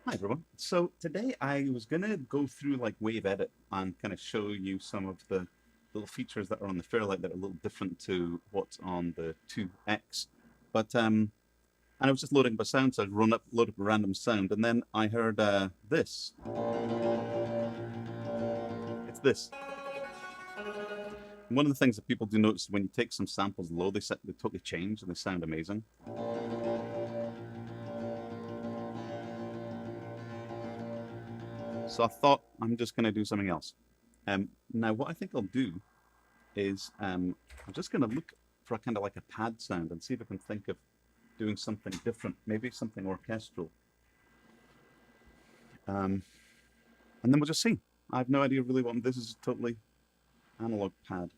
Hi everyone. So today I was gonna go through like Wave Edit and kind of show you some of the little features that are on the Fairlight that are a little different to what's on the 2X. But and I was just loading up a sound, so I'd load up a random sound, and then I heard this. It's this. And one of the things that people do notice is when you take some samples low, they totally change and they sound amazing. So I thought I'm just gonna do something else. Now what I think I'll do is I'm just going to look for kind of like a pad sound and see if I can think of doing something different, maybe something orchestral. And then we'll just see. I have no idea really what this is. A totally analog pad.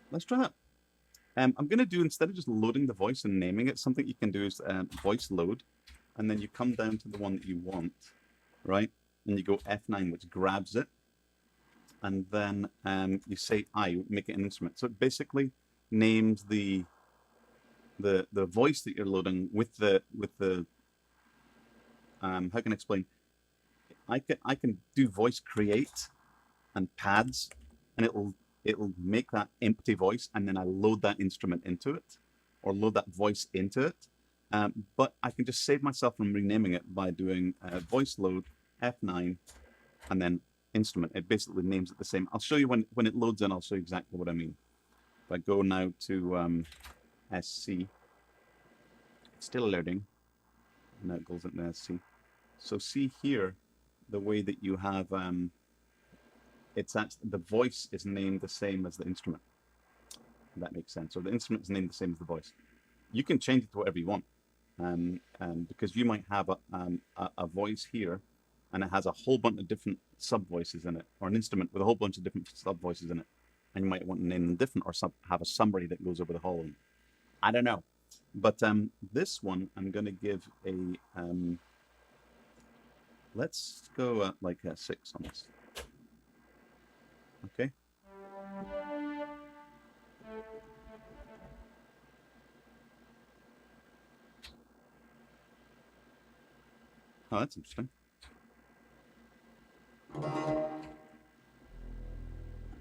Let's try that. I'm going to do, instead of just loading the voice and naming it, something you can do is voice load, and then you come down to the one that you want, right? And you go F9, which grabs it, and then you say I, make it an instrument. So it basically names the voice that you're loading with the how can I explain? I can do voice create and pads, and it'll make that empty voice, and then I load that instrument into it, or load that voice into it. But I can just save myself from renaming it by doing voice load F9 and then instrument. It basically names it the same. I'll show you when it loads in, I'll show you exactly what I mean. If I go now to SC, it's still loading. Now it goes into SC. So see here, the way that you have, it's actually, the voice is named the same as the instrument. If that makes sense. So the instrument is named the same as the voice. You can change it to whatever you want, because you might have a voice here, and it has a whole bunch of different sub voices in it, or an instrument with a whole bunch of different sub voices in it, and you might want to name them different, or have a summary that goes over the whole. I don't know, but this one I'm going to give a let's go at like a 6 on this. Okay. Oh, that's interesting.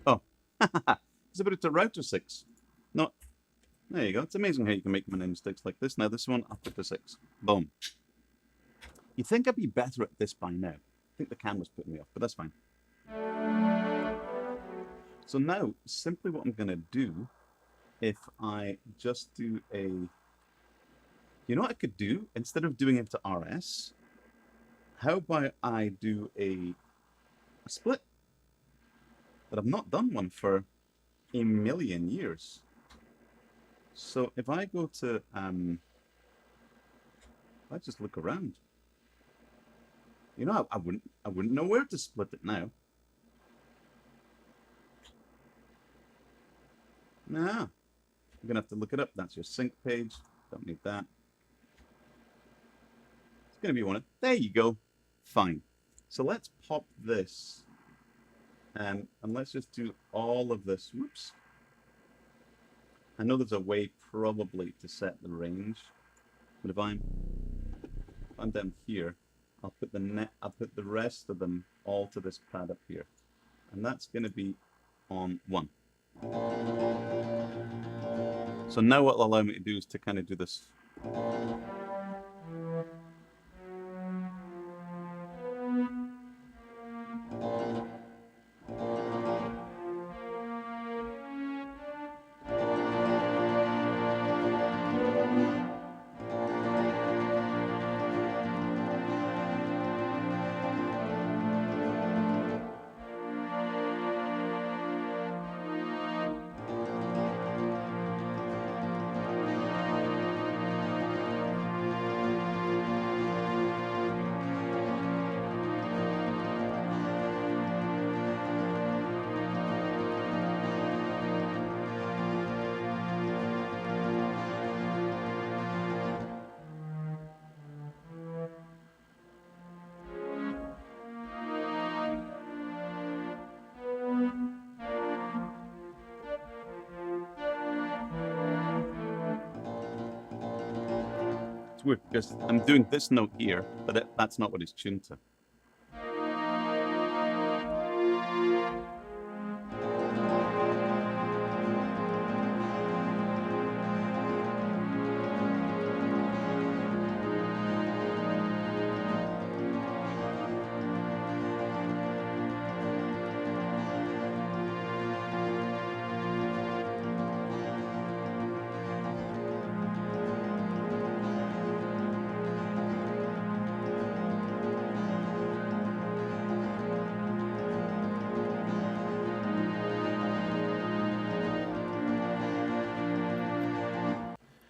Oh, it's a bit of a router 6. No, there you go. It's amazing how you can make them in sticks like this. Now this one, I'll put the 6. Boom. You'd think I'd be better at this by now. I think the camera's putting me off, but that's fine. So now, simply what I'm going to do, if I just do a, you know what I could do? Instead of doing it to RS, how about I do a split? But I've not done one for a million years. So if I go to, I just look around. You know, I wouldn't know where to split it now. Nah, I'm gonna have to look it up. That's your sync page. Don't need that. It's gonna be one. There you go. Fine. So let's pop this, and let's just do all of this. Whoops. I know there's a way probably to set the range, but if I'm down here, I'll put the rest of them all to this pad up here, and that's going to be on 1. So now what it'll allow me to do is to kind of do this. It's weird because I'm doing this note here, but that's not what it's tuned to.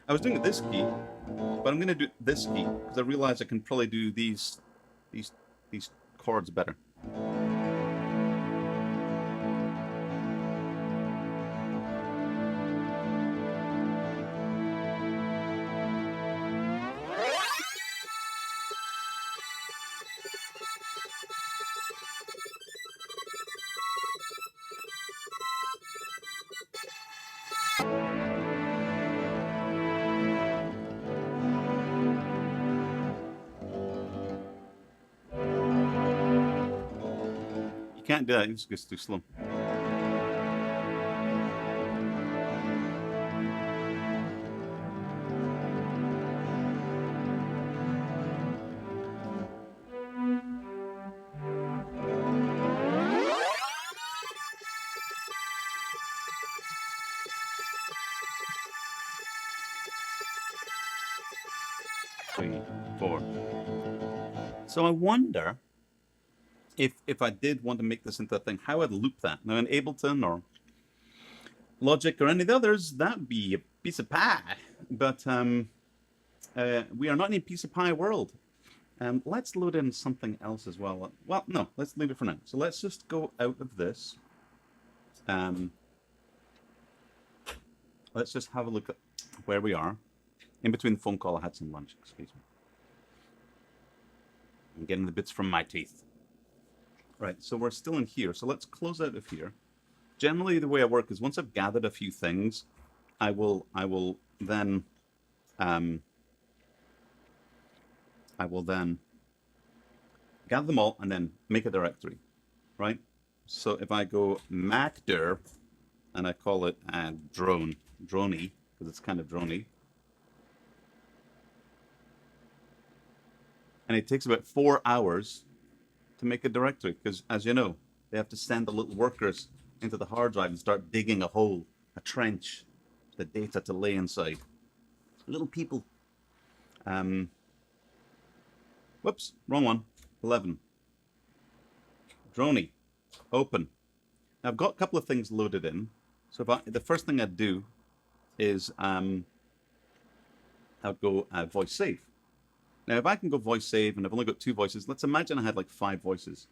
I was doing it this key, but I'm going to do this key because I realize I can probably do these chords better. You can't do that, it just gets too slow. Three, four. So I wonder if I did want to make this into a thing, how I'd loop that. Now in Ableton or Logic or any of the others, that'd be a piece of pie. But we are not in a piece of pie world. Let's load in something else as well. Well, no, let's leave it for now. So let's just go out of this. Let's just have a look at where we are. In between the phone call, I had some lunch, excuse me. I'm getting the bits from my teeth. Right, so we're still in here. So let's close out of here. Generally, the way I work is once I've gathered a few things, I will then gather them all and then make a directory, right? So if I go macdir and I call it droney, because it's kind of droney, and it takes about 4 hours to make a directory, because as you know, they have to send the little workers into the hard drive and start digging a hole, a trench, the data to lay inside. Little people. Whoops, wrong one. 11. Droney, open. Now I've got a couple of things loaded in. So the first thing I'd do is I'd go voice save. Now if I can go voice save and I've only got 2 voices, let's imagine I had like 5 voices.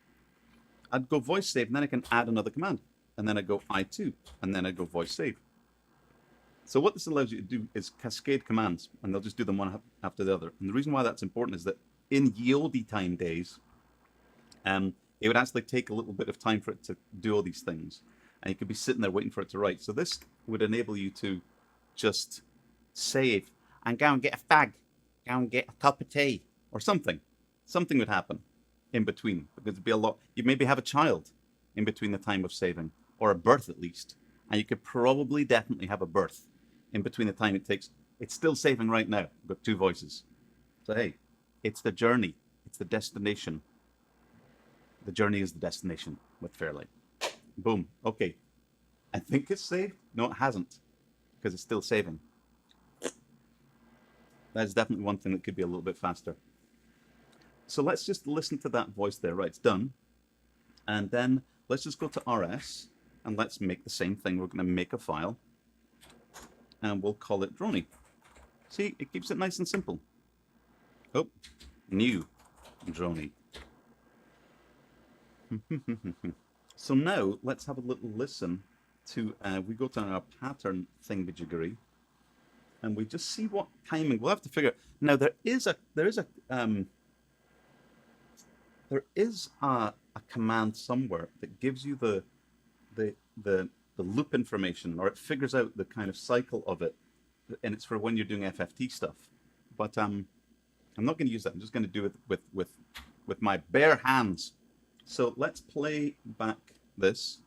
I'd go voice save and then I can add another command. And then I go I2 and then I go voice save. So what this allows you to do is cascade commands, and they'll just do them one after the other. And the reason why that's important is that in ye olde time days, it would actually take a little bit of time for it to do all these things. And you could be sitting there waiting for it to write. So this would enable you to just save and go and get a fag, go and get a cup of tea or something. Something would happen in between, because it'd be a lot. You'd maybe have a child in between the time of saving, or a birth at least. And you could probably definitely have a birth in between the time it takes. It's still saving right now. I've got 2 voices. So hey, it's the journey. It's the destination. The journey is the destination with Fairlight. Boom. Okay. I think it's saved. No, it hasn't, because it's still saving. That's definitely one thing that could be a little bit faster. So let's just listen to that voice there. Right, it's done. And then let's just go to RS and let's make the same thing. We're going to make a file and we'll call it Droney. See, it keeps it nice and simple. Oh, new Droney. So now let's have a little listen to, we go to our pattern thingamajiggery and we just see what timing. We'll have to figure. Now there is a command somewhere that gives you the loop information, or it figures out the kind of cycle of it, and it's for when you're doing FFT stuff. But I'm not going to use that. I'm just going to do it with my bare hands. So let's play back this.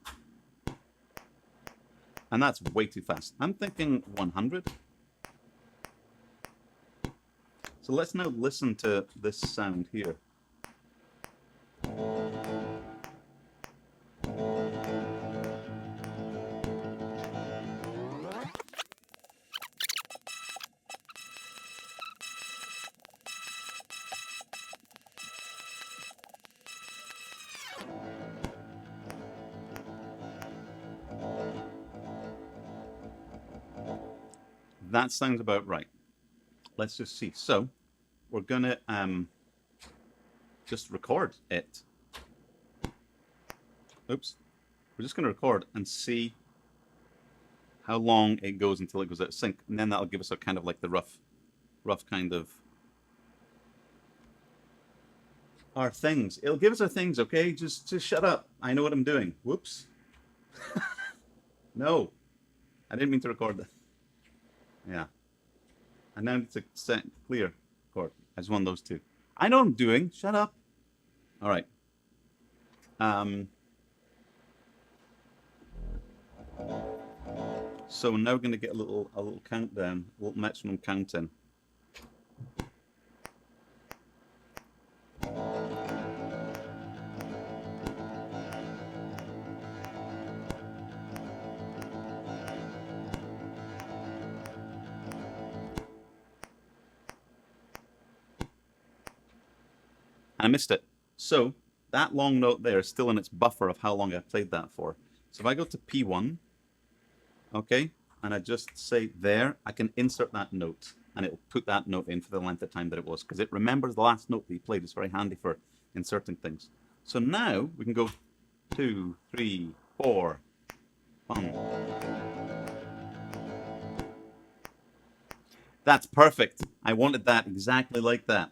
And that's way too fast. I'm thinking 100. So let's now listen to this sound here. That sounds about right. Let's just see. So we're going to just record it. Oops. We're just going to record and see how long it goes until it goes out of sync. And then that'll give us a kind of like the rough kind of our things. It'll give us our things, okay? Just shut up. I know what I'm doing. Whoops. No. I didn't mean to record that. Yeah. And now it's a set clear record. I just want those two. I know what I'm doing. Shut up. All right. So now we're going to get a little countdown, a little metronome countdown. I missed it. So that long note there is still in its buffer of how long I played that for. So if I go to P1, okay, and I just say there, I can insert that note and it'll put that note in for the length of time that it was because it remembers the last note that you played. It's very handy for inserting things. So now we can go 2, 3, 4, 1. That's perfect. I wanted that exactly like that.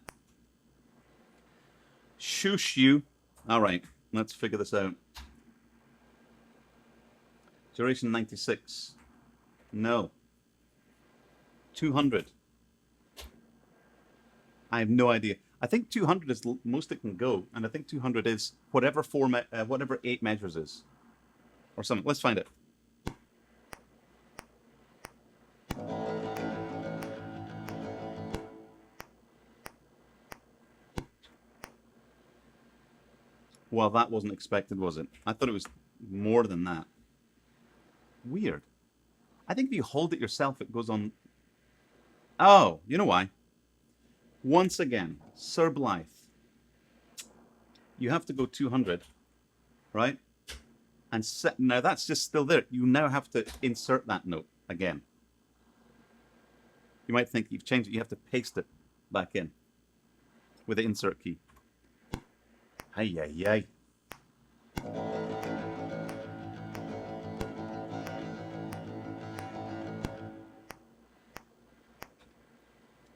Shoosh you. All right, let's figure this out. Duration 96. No. 200. I have no idea. I think 200 is the most it can go, and I think 200 is whatever whatever 8 measures is, or something. Let's find it. Well, that wasn't expected, was it? I thought it was more than that. Weird. I think if you hold it yourself, it goes on. Oh, you know why? Once again, Sir Blythe. You have to go 200, right? And now that's just still there. You now have to insert that note again. You might think you've changed it. You have to paste it back in with the insert key. Ay, ay, ay.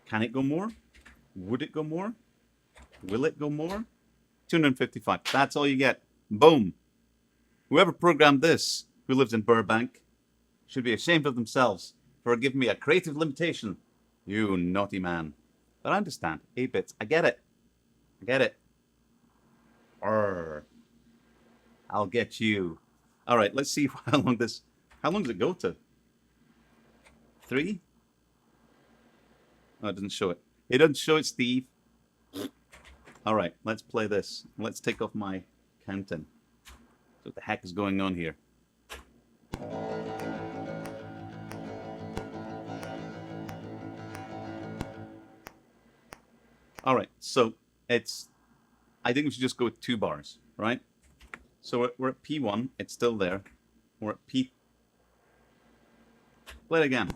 Can it go more? Would it go more? Will it go more? 255. That's all you get. Boom. Whoever programmed this, who lives in Burbank, should be ashamed of themselves for giving me a creative limitation. You naughty man. But I understand. 8 bits. I get it. I get it. Arr. I'll get you. All right, let's see how long does it go to? 3? Oh, it doesn't show it. It doesn't show it, Steve. All right, let's play this. Let's take off my counting. What the heck is going on here? All right, so I think we should just go with 2 bars, right? So we're at P1, it's still there. We're at P. Play it again.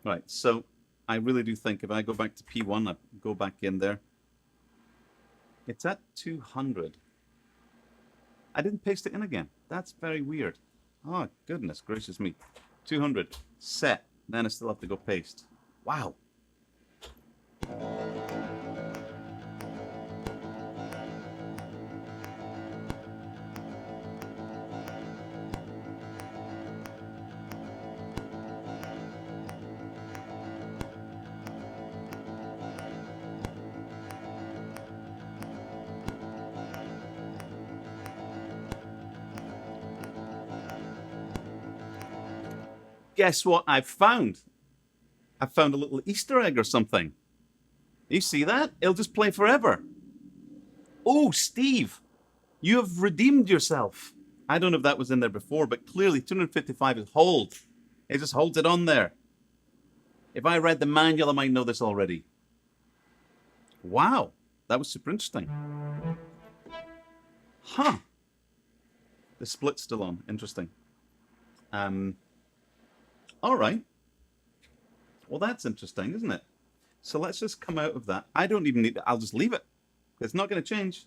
Right, so I really do think if I go back to P1, I go back in there. It's at 200. I didn't paste it in again. That's very weird. Oh, goodness gracious me. 200. Set. Then I still have to go paste. Wow. guess what I've found? I found a little Easter egg or something. You see that? It'll just play forever. Oh, Steve, you have redeemed yourself. I don't know if that was in there before, but clearly 255 is hold. It just holds it on there. If I read the manual, I might know this already. Wow, that was super interesting. Huh. The split's still on. Interesting. All right. Well, that's interesting, isn't it? So let's just come out of that. I don't even need to, I'll just leave it. It's not going to change.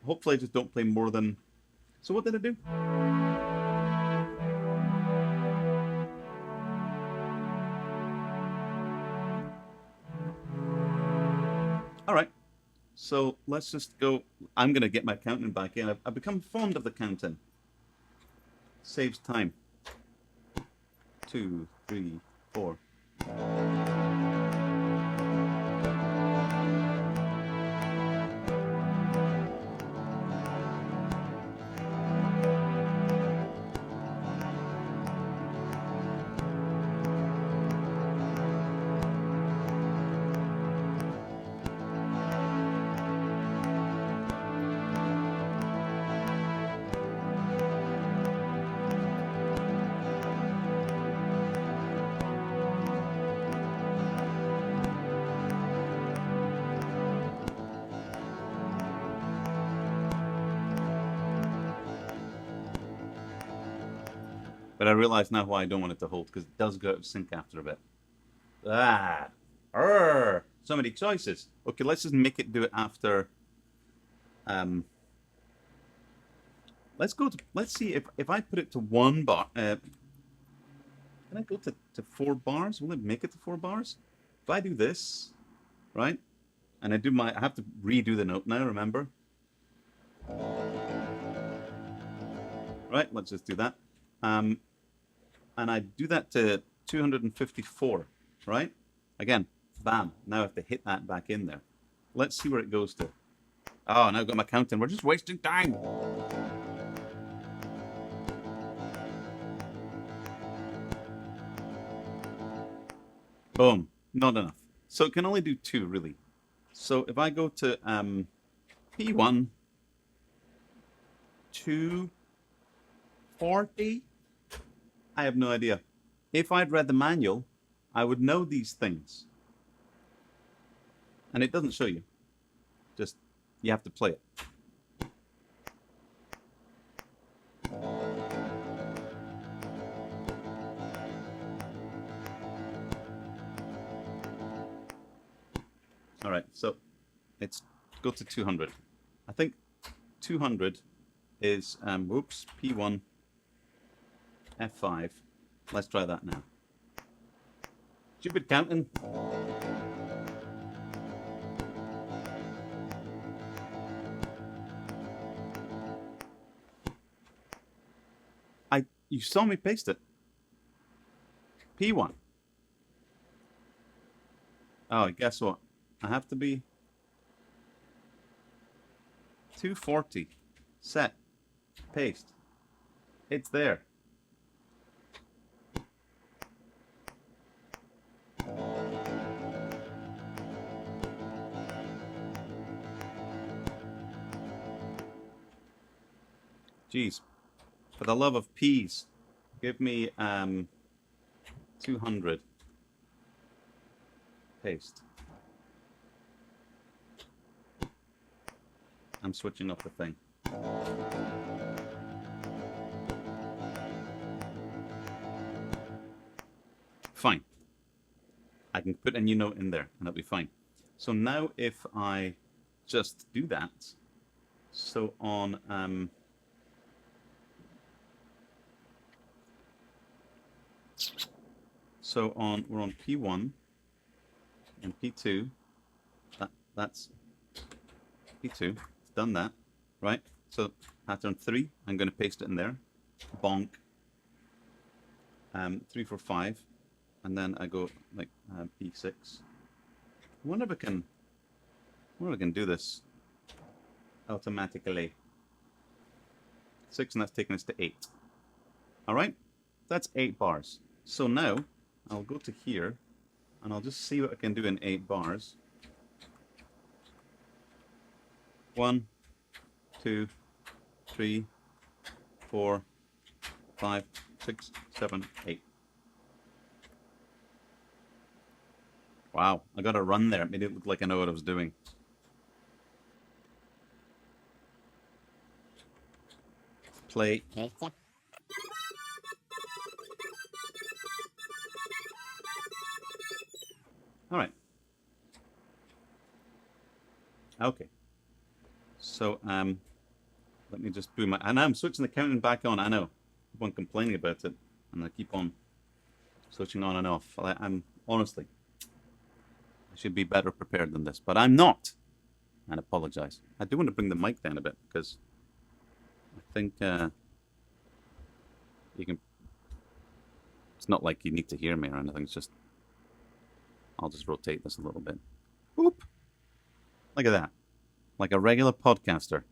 Hopefully I just don't play more than... So what did I do? All right. So let's just go. I'm going to get my counting back in. I've become fond of the counting. Saves time. 2, 3, 4. But I realize now why I don't want it to hold, because it does go out of sync after a bit. So many choices. Okay, let's just make it do it after. Let's see if I put it to 1 bar. Can I go to 4 bars? Will it make it to 4 bars? If I do this, right, and I have to redo the note now. Remember? Right. Let's just do that. And I do that to 254, right? Again, bam. Now I have to hit that back in there. Let's see where it goes to. Oh, now I've got my counting. We're just wasting time. Boom. Not enough. So it can only do 2, really. So if I go to P1, 240, I have no idea. If I'd read the manual, I would know these things. And it doesn't show you. Just, you have to play it. All right, so let's go to 200. I think 200 is, whoops, P1, F5. Let's try that now. Stupid counting. You saw me paste it. P1. Oh, guess what? I have to be 240. Set. Paste. It's there. Jeez. For the love of peas, give me 200. Paste. I'm switching off the thing. Fine. I can put a new note in there and that'll be fine. So now if I just do that, so on we're on P1 and P2. That's P2. It's done that, right? So pattern 3, I'm going to paste it in there. Bonk. 3, 4, 5, and then I go like P6. I wonder if I can do this automatically. 6, and that's taking us to 8. All right. That's 8 bars. So now I'll go to here and I'll just see what I can do in 8 bars. 1, 2, 3, 4, 5, 6, 7, 8. Wow, I got a run there. It made it look like I know what I was doing. Play. All right. Okay. So let me just do my. And I'm switching the counting back on. I know. Keep on complaining about it, and I keep on switching on and off. I'm honestly, I should be better prepared than this, but I'm not. And apologize. I do want to bring the mic down a bit because I think you can. It's not like you need to hear me or anything. It's just I'll just rotate this a little bit. Whoop! Look at that, like a regular podcaster.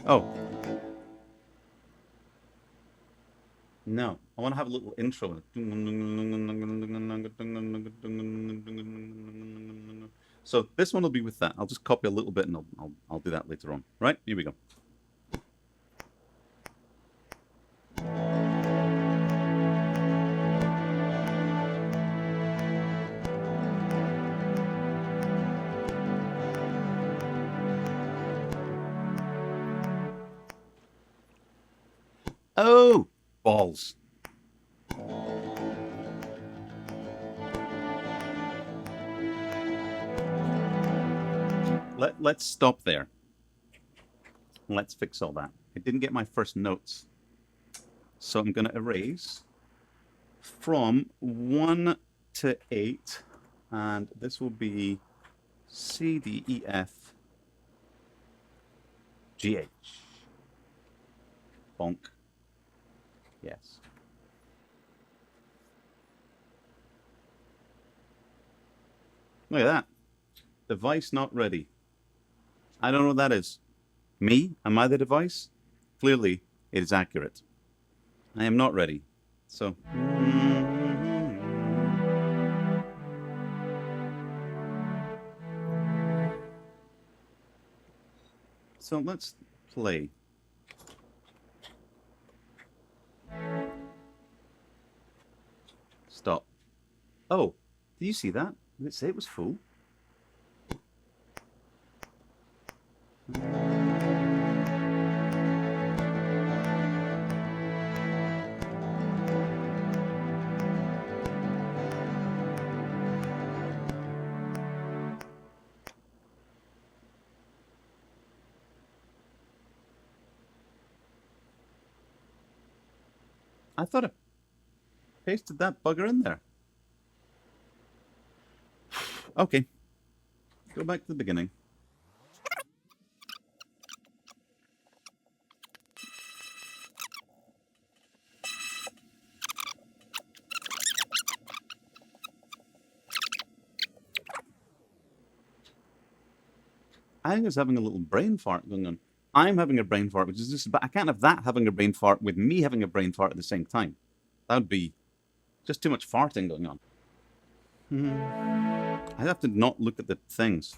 Oh. No, I want to have a little intro. So this one will be with that. I'll just copy a little bit and I'll do that later on. Right, here we go. Oh, balls. Let's stop there. Let's fix all that. I didn't get my first notes. So I'm going to erase from 1 to 8. And this will be C, D, E, F, G, H. Bonk. Yes. Look at that. Device not ready. I don't know what that is. Me? Am I the device? Clearly, it is accurate. I am not ready. So. So let's play. Stop. Oh, do you see that? Did it say it was full? I thought I pasted that bugger in there. Okay. Go back to the beginning. I think it's having a little brain fart going on. I'm having a brain fart, which is just, but I can't have that having a brain fart with me having a brain fart at the same time. That would be just too much farting going on. I'd have to not look at the things.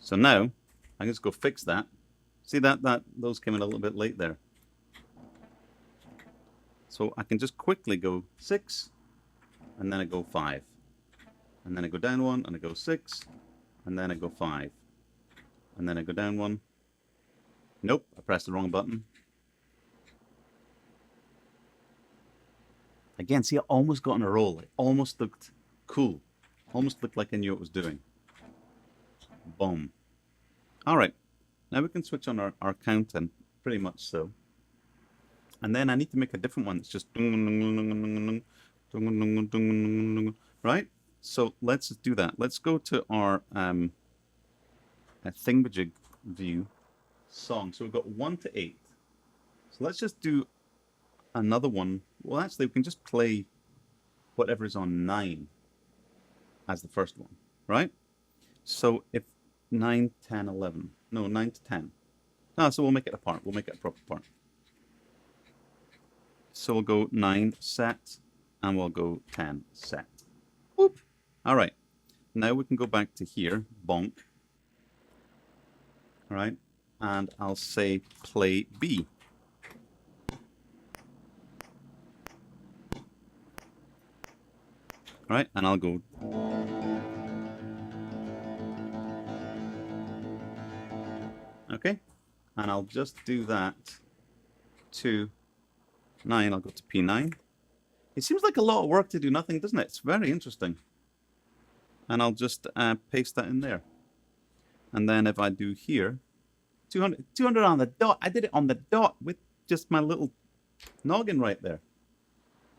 So now I can just go fix that. See that those came in a little bit late there. So I can just quickly go 6, and then I go 5, and then I go down 1, and I go 6, and then I go 5, and then I go down 1. Nope, I pressed the wrong button. Again, see, I almost got on a roll. It almost looked cool. Almost looked like I knew what it was doing. Boom. All right. Now we can switch on our counting, pretty much so. And then I need to make a different one that's just right? So let's do that. Let's go to our thingamajig view song. So we've got 1 to 8. So let's just do another one. Well, actually, we can just play whatever is on 9 as the first one, right? So if 9, 10, 11. No, 9 to 10. Ah, so we'll make it a part. We'll make it a proper part. So we'll go 9 set, and we'll go 10 set. Whoop. All right. Now we can go back to here, bonk. All right. And I'll say play B. All right. And I'll go. Okay. And I'll just do that to 9. I'll go to P9. It seems like a lot of work to do nothing, doesn't it? It's very interesting. And I'll just paste that in there. And then if I do here, 200 on the dot. I did it on the dot with just my little noggin right there.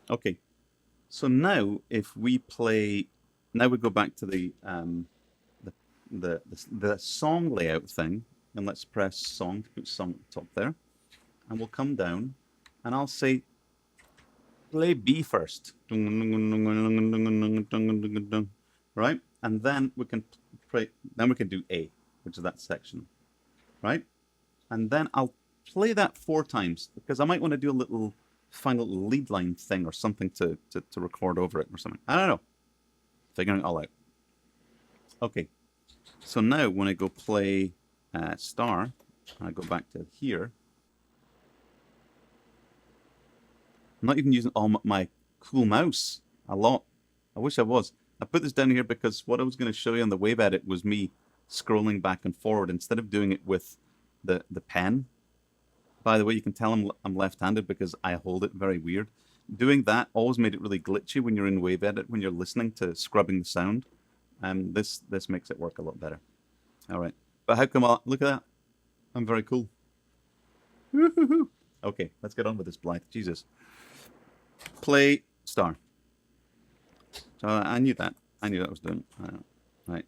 Okay. So now if we play, now we go back to the song layout thing, and let's press song to put song at the top there, and we'll come down, and I'll say play B first, right? And then we can play. Then we can do A, which is that section, right? And then I'll play that 4 times because I might want to do a little final lead line thing or something to record over it or something. I don't know. Figuring it all out. Okay. So now when I go play star, I go back to here. I'm not even using all my cool mouse a lot. I wish I was. I put this down here because what I was going to show you on the wave edit was me scrolling back and forward instead of doing it with the pen. By the way, you can tell I'm left-handed because I hold it very weird. Doing that always made it really glitchy when you're in wave edit, when you're listening to scrubbing the sound. This makes it work a lot better. All right. But how come look at that? I'm very cool. Woo-hoo-hoo. Okay, let's get on with this, Blythe. Jesus. Play star. So I knew that. I knew that was doing. Right.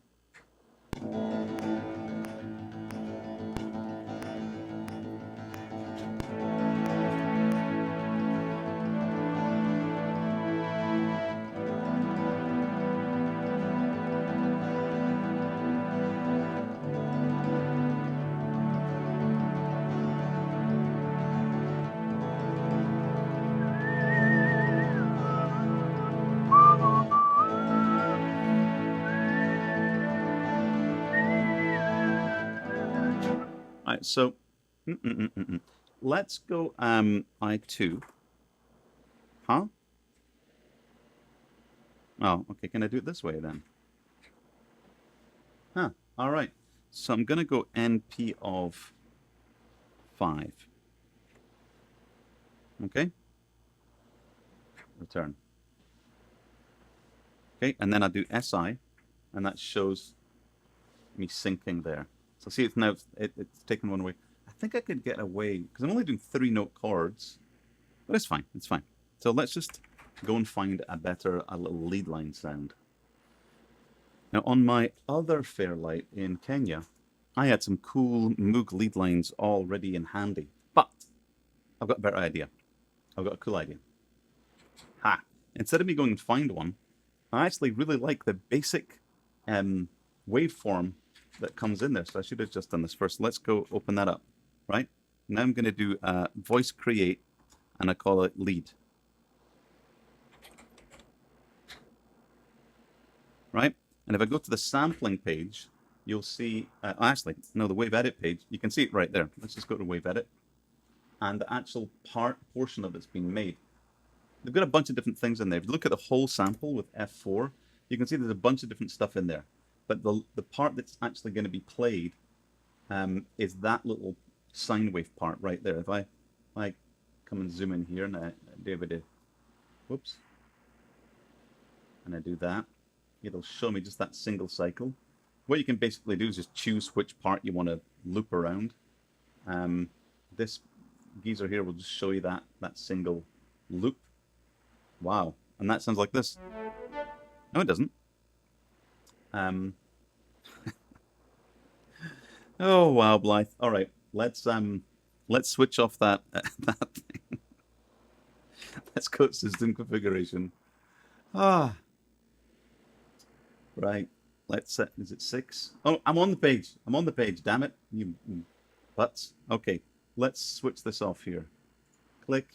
Alright, so let's go I2. Huh? Oh, okay, can I do it this way then? Huh, alright. So I'm gonna go NP of 5. Okay? Return. Okay, and then I do SI, and that shows me syncing there. So see, it's now it's taken one away. I think I could get away because I'm only doing 3-note chords, but it's fine. It's fine. So let's just go and find a little lead line sound. Now on my other Fairlight in Kenya, I had some cool Moog lead lines already in handy, but I've got a better idea. I've got a cool idea. Ha! Instead of me going and find one, I actually really like the basic waveform that comes in there. So I should have just done this first. Let's go open that up, right? Now I'm going to do voice create, and I call it lead. Right? And if I go to the sampling page, you'll see, actually, no, the wave edit page, you can see it right there. Let's just go to wave edit. And the actual portion of it's been made. They've got a bunch of different things in there. If you look at the whole sample with F4, you can see there's a bunch of different stuff in there. But the part that's actually going to be played is that little sine wave part right there. If I come and zoom in here, and whoops, and I do that, it'll show me just that single cycle. What you can basically do is just choose which part you want to loop around. This geezer here will just show you that single loop. Wow, and that sounds like this. No, it doesn't. Oh wow, Blythe. All right, let's switch off that that thing. Let's go to system configuration. Ah, right. Let's set. Is it 6? Oh, I'm on the page. I'm on the page. Damn it, you butts. Okay, let's switch this off here. Click.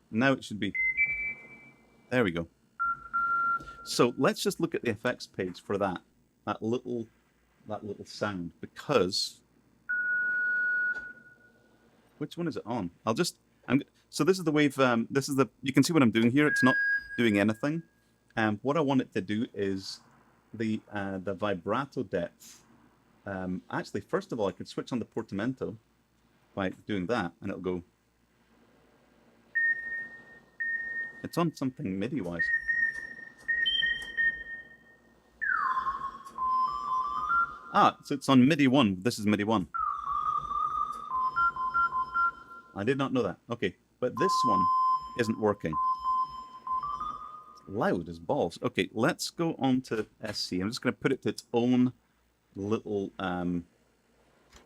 Now it should be. There we go. So let's just look at the effects page for that little sound, because which one is it on? So this is the wave. This is the. You can see what I'm doing here. It's not doing anything. What I want it to do is the vibrato depth. Actually, first of all, I could switch on the portamento by doing that, and it'll go. It's on something MIDI wise. Ah, so it's on MIDI 1. This is MIDI 1. I did not know that. Okay, but this one isn't working. Loud as balls. Okay, let's go on to SC. I'm just going to put it to its own little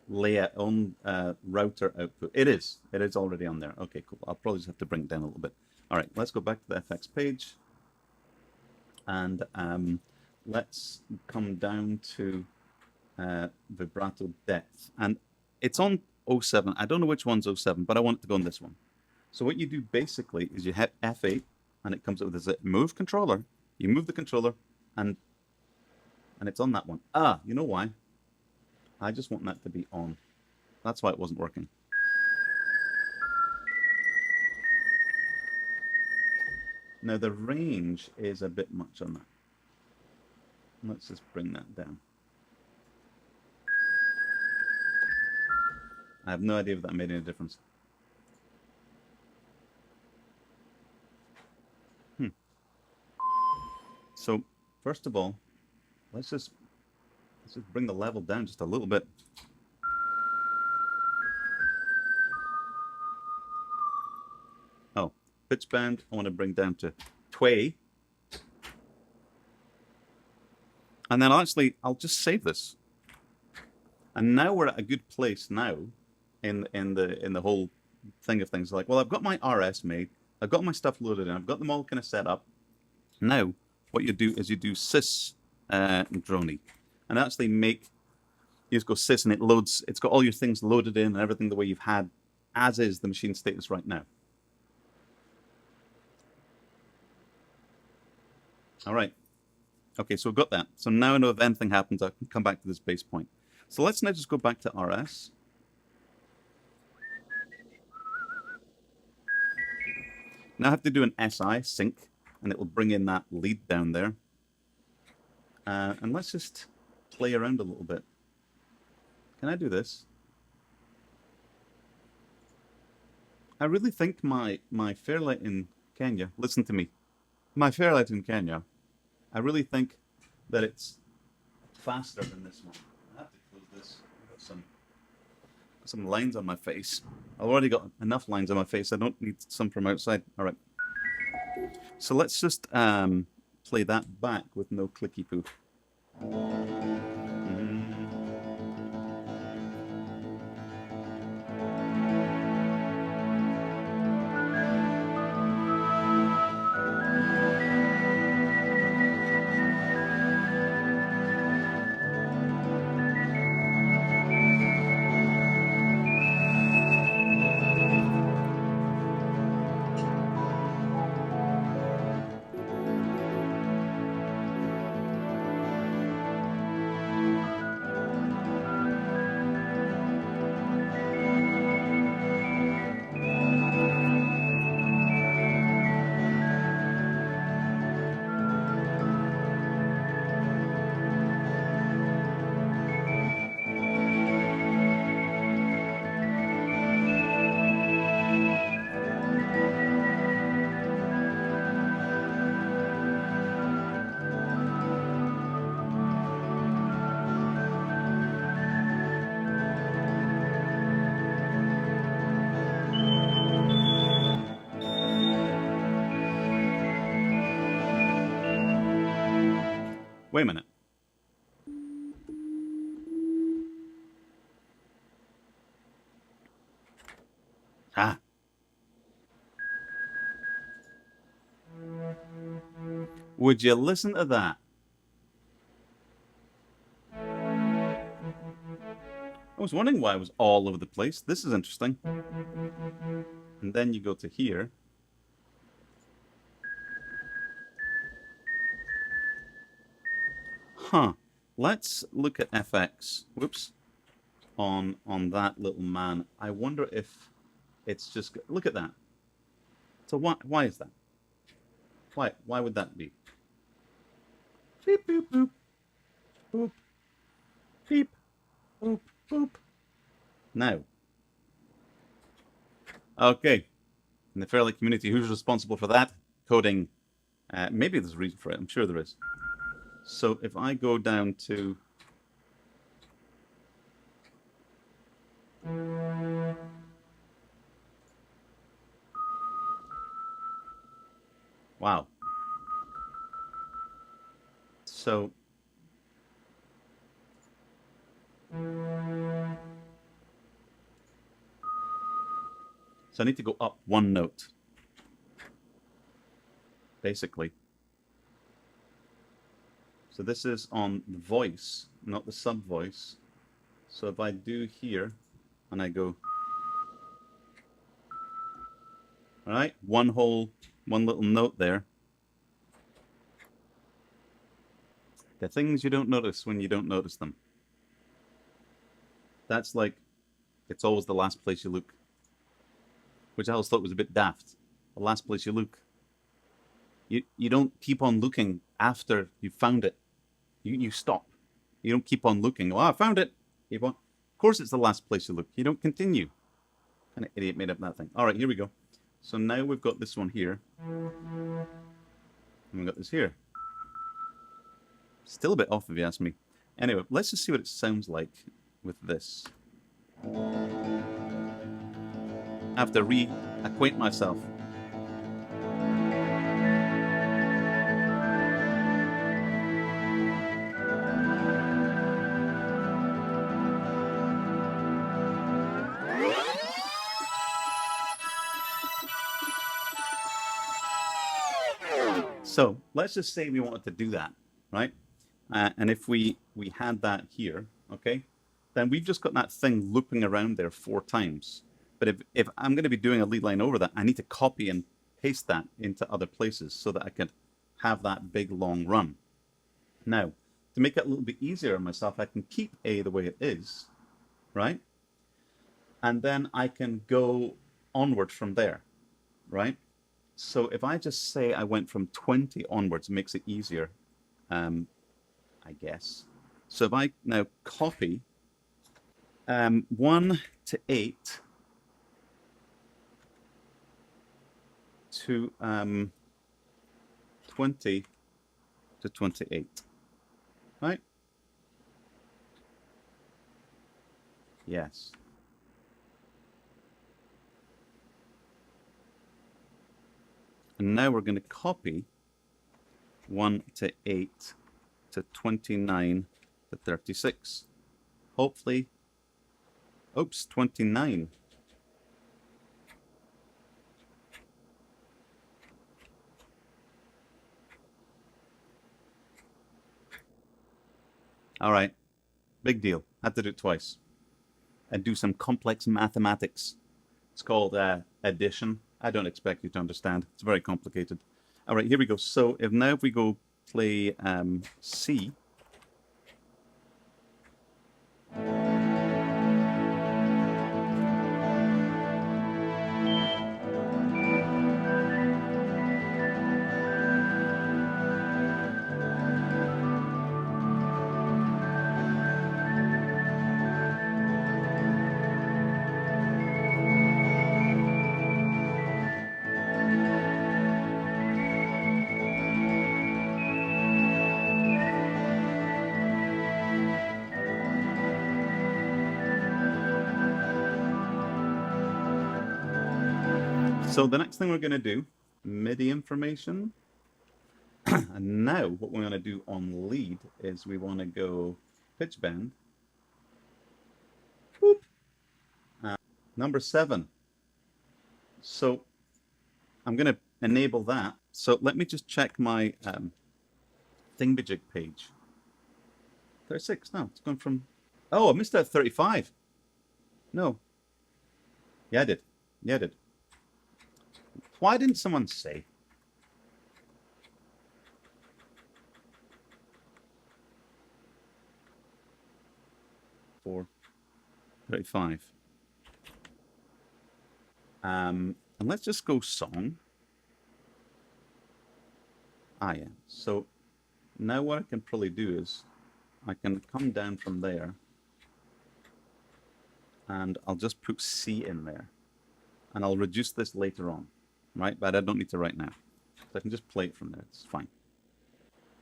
layout, own router output. It is already on there. Okay, cool. I'll probably just have to bring it down a little bit. All right, let's go back to the FX page. And let's come down to vibrato depth. And it's on 07. I don't know which one's 07, but I want it to go on this one. So what you do basically is you hit F8, and it comes up with this move controller. You move the controller, and it's on that one. Ah, you know why? I just want that to be on. That's why it wasn't working. Now the range is a bit much on that. Let's just bring that down. I have no idea if that made any difference. So first of all, let's just bring the level down just a little bit. Oh, pitch bend I want to bring down to 20. And then I'll just save this. And now we're at a good place now in the whole thing of things. Like, well, I've got my RS made, I've got my stuff loaded in, I've got them all kind of set up. Now what you do is you do sys drony, and actually you just go sys, and it loads. It's got all your things loaded in and everything the way you've had, as is the machine status right now. All right. Okay, so we've got that. So now I know if anything happens, I can come back to this base point. So let's now just go back to RS. Now I have to do an SI sync, and it will bring in that lead down there. And let's just play around a little bit. Can I do this? I really think my Fairlight in Kenya, listen to me, my Fairlight in Kenya, I really think that it's faster than this one. I have to close this. I've got some lines on my face. I've already got enough lines on my face. I don't need some from outside. All right. So let's just play that back with no clicky poo. Wait a minute. Ah. Would you listen to that? I was wondering why it was all over the place. This is interesting. And then you go to here. Huh. Let's look at FX. Whoops. On that little man. I wonder if it's just... Look at that. So why is that? Why would that be? Beep, boop, boop. Boop. Beep. Boop, boop. Now. Okay. In the Fairlight community, who's responsible for that? Coding. Maybe there's a reason for it. I'm sure there is. So if I go down to... Wow. So... So I need to go up one note, basically. So this is on the voice, not the sub voice. So if I do here, and I go, all right, one little note there. The things you don't notice when you don't notice them. That's like, it's always the last place you look. Which I always thought was a bit daft. The last place you look. You don't keep on looking after you found it. You stop. You don't keep on looking. Oh, I found it. Of course it's the last place you look. You don't continue. Kind of idiot made up that thing. All right, here we go. So now we've got this one here. And we've got this here. Still a bit off if you ask me. Anyway, let's just see what it sounds like with this. I have to reacquaint myself. So let's just say we wanted to do that, right? And if we had that here, okay, then we've just got that thing looping around there 4 times. But if I'm going to be doing a lead line over that, I need to copy and paste that into other places so that I can have that big long run. Now, to make it a little bit easier on myself, I can keep A the way it is, right? And then I can go onward from there, right? So if I just say I went from 20 onwards, it makes it easier, I guess. So if I now copy 1 to 8 to 20 to 28, right? Yes. And now we're going to copy 1 to 8 to 29 to 36. Hopefully, oops, 29. All right, big deal. Had to do it twice. And do some complex mathematics. It's called addition. I don't expect you to understand. It's very complicated. All right, here we go. So if we go play C. So the next thing we're going to do, MIDI information. And now what we want to do on lead is we want to go pitch bend. Whoop. Number 7. So I'm going to enable that. So let me just check my thingamajig page. 36. No, it's gone from... Oh, I missed that 35. No. Yeah, I did. Yeah, I did. Why didn't someone say? For 35. And let's just go song. Ah, yeah. So now what I can probably do is I can come down from there and I'll just put C in there. And I'll reduce this later on, right? But I don't need to right now. So I can just play it from there. It's fine.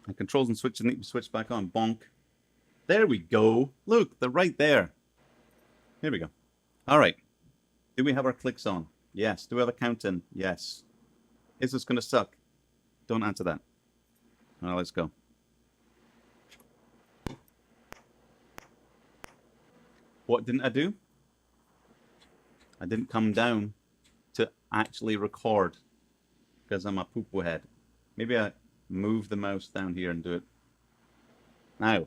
And controls and switches need to be switched back on. Bonk. There we go. Look, they're right there. Here we go. All right. Do we have our clicks on? Yes. Do we have a count in? Yes. Is this going to suck? Don't answer that. All right, let's go. What didn't I do? I didn't come down to actually record because I'm a poo-poo head. Maybe I move the mouse down here and do it. Now.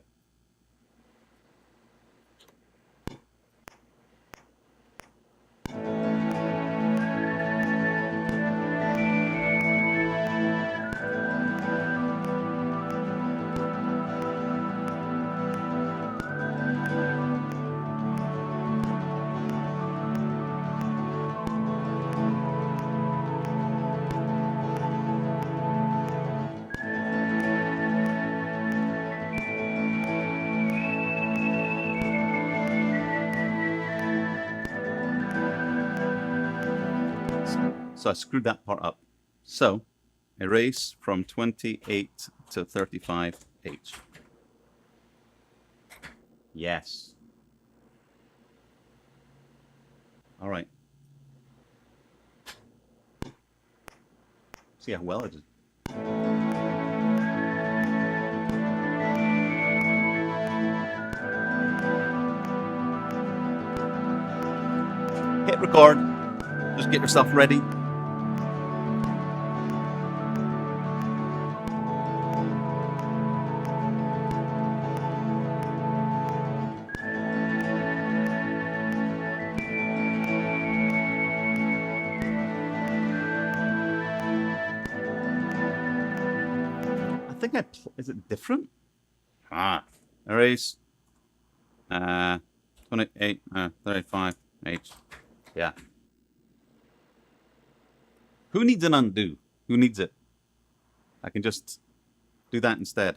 So I screwed that part up. So erase from 28 to 35H. Yes. All right. See how well I did. Hit record. Just get yourself ready. I think is it different? Erase. 28, 35, H. Yeah. Who needs an undo? Who needs it? I can just do that instead.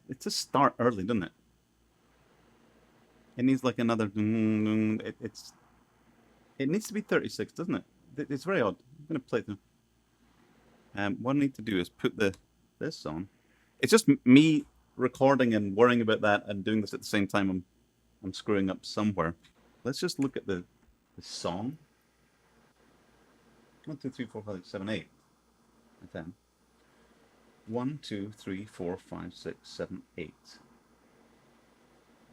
It does start early, doesn't it? It needs like another. It needs to be 36, doesn't it? It's very odd. I'm gonna play through. What I need to do is put this on. It's just me recording and worrying about that and doing this at the same time. I'm screwing up somewhere. Let's just look at the song. 1, 2, 3, 4, 5, 6, 7, 8, and 10. 1, 2, 3, 4, 5, 6, 7, 8.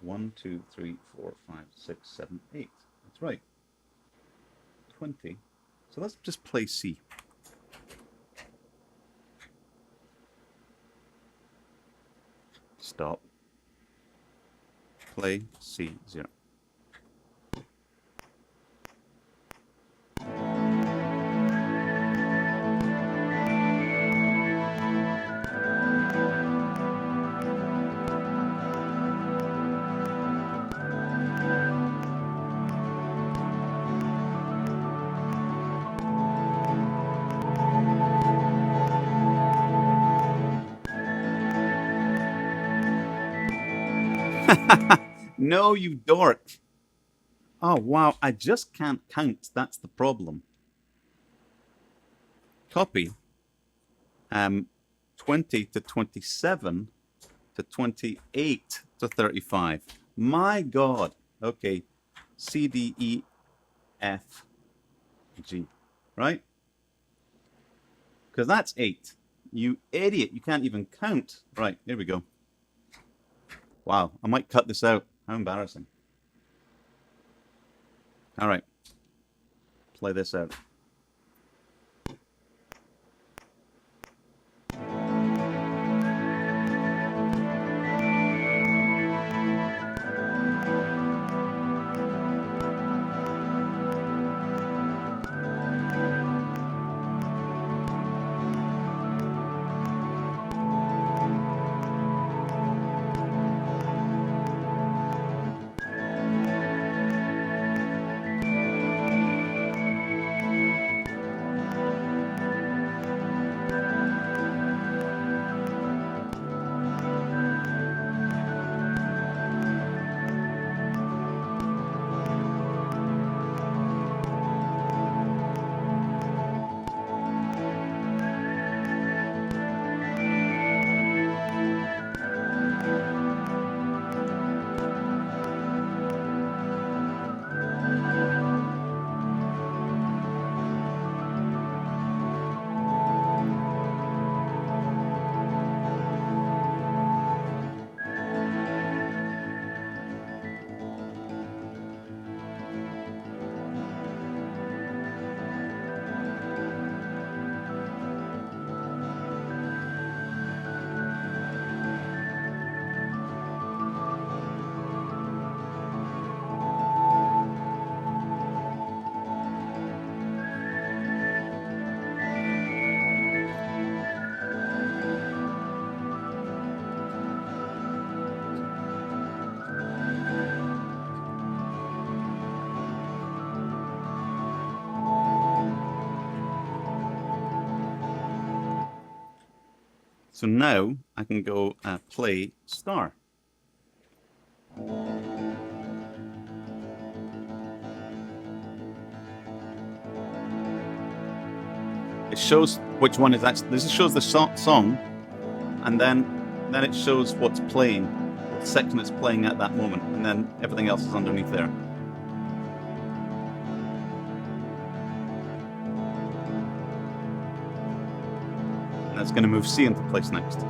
1, 2, 3, 4, 5, 6, 7, 8. That's right. 20. So let's just play C. Stop. Play C0. No, you dork. Oh, wow. I just can't count. That's the problem. Copy. 20 to 27 to 28 to 35. My God. Okay. C, D, E, F, G. Right? Because that's 8. You idiot. You can't even count. Right. Here we go. Wow. I might cut this out. How embarrassing. All right. Play this out. So now I can go play star. It shows which one is actually. This shows the song, and then it shows what's playing, what section it's playing at that moment, and then everything else is underneath there. And that's going to move C into place next.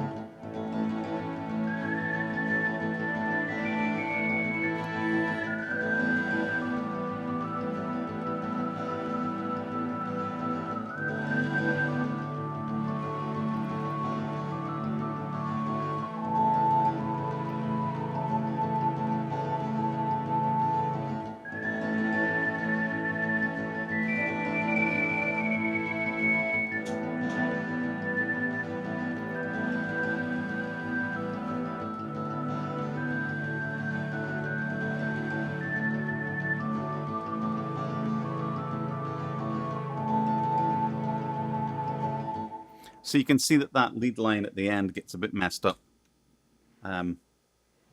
So you can see that that lead line at the end gets a bit messed up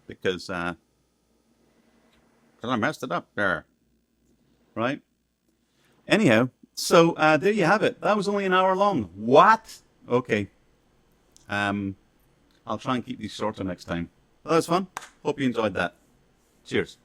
because I messed it up there, right? Anyhow, so there you have it. That was only an hour long. What? Okay. I'll try and keep these shorter next time. That was fun. Hope you enjoyed that. Cheers.